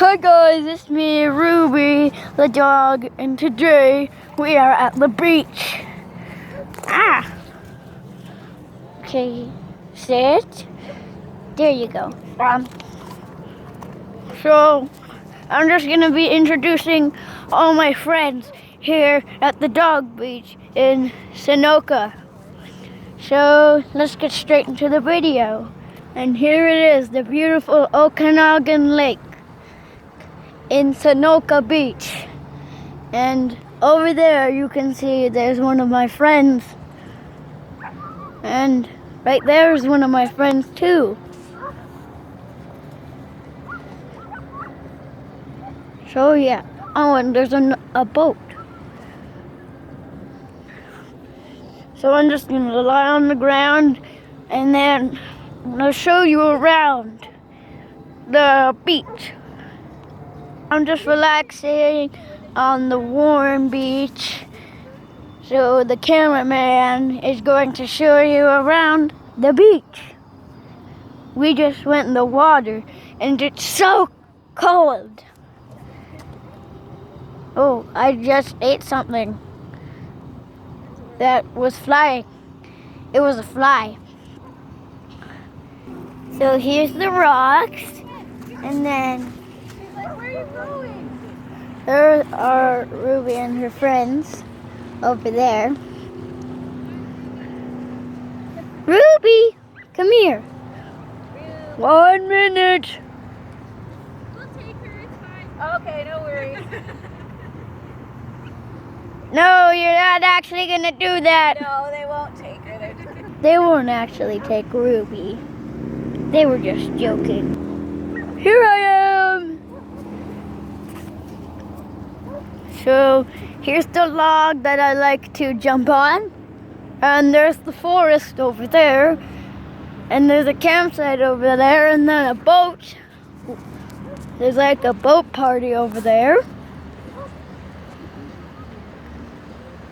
Hi guys, it's me, Ruby, the dog, and today we are at the beach. Okay, sit. There you go. So, I'm just gonna be introducing all my friends here at the dog beach in Sunoco. So, let's get straight into the video. And here it is, the beautiful Okanagan Lake in Sunoco Beach. And over there you can see there's one of my friends. And right there is one of my friends too. So yeah. Oh, and there's a boat. So I'm just gonna lie on the ground and then I'm gonna show you around the beach. I'm just relaxing on the warm beach. So the cameraman is going to show you around the beach. We just went in the water and it's so cold. Oh, I just ate something that was flying. It was a fly. So here's the rocks, and then Where are you going? there are Ruby and her friends over there. Ruby, come here. 1 minute. We'll take her, it's fine. Okay, no worries. No, you're not actually gonna do that. No, they won't take her. They're just gonna... They won't actually take Ruby. They were just joking. Here I am. So here's the log that I like to jump on. And there's the forest over there. And there's a campsite over there, and then a boat. There's like a boat party over there.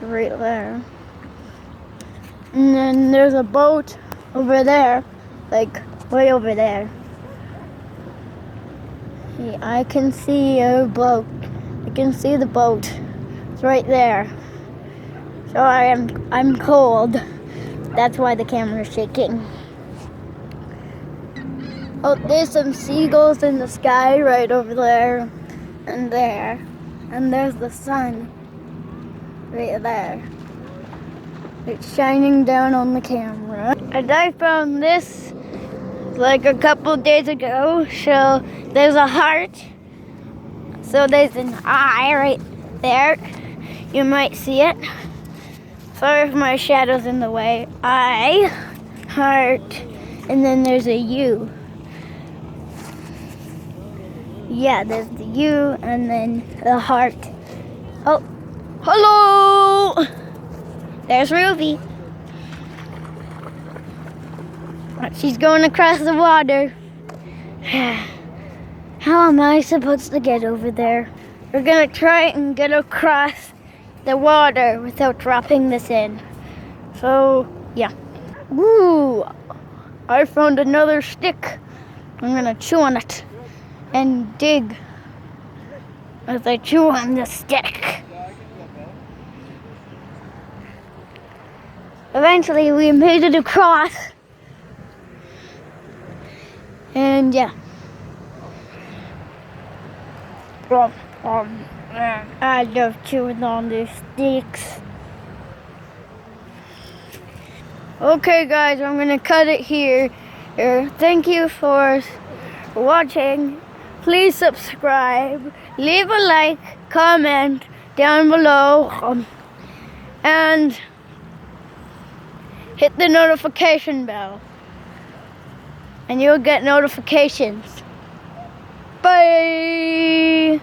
Right there. And then there's a boat over there, like way over there. See, I can see a boat. I can see the boat. It's right there. So I'm cold. That's why the camera's shaking. Oh, there's some seagulls in the sky right over there and there. And there's the sun right there. It's shining down on the camera. And I found this like a couple days ago. So there's a heart. So there's an eye right there. You might see it. Sorry if my shadow's in the way. Eye, heart, and then there's a U. Yeah, there's the U and then the heart. Oh, hello! There's Ruby. She's going across the water. How am I supposed to get over there? We're gonna try and get across the water without dropping this in. So, yeah. Woo! I found another stick. I'm gonna chew on it and dig as I chew on the stick. Eventually we made it across. And yeah. I love chewing on these sticks. Okay guys, I'm gonna cut it here. Thank you for watching. Please subscribe, leave a like, comment down below, and hit the notification bell, and you'll get notifications. Bye!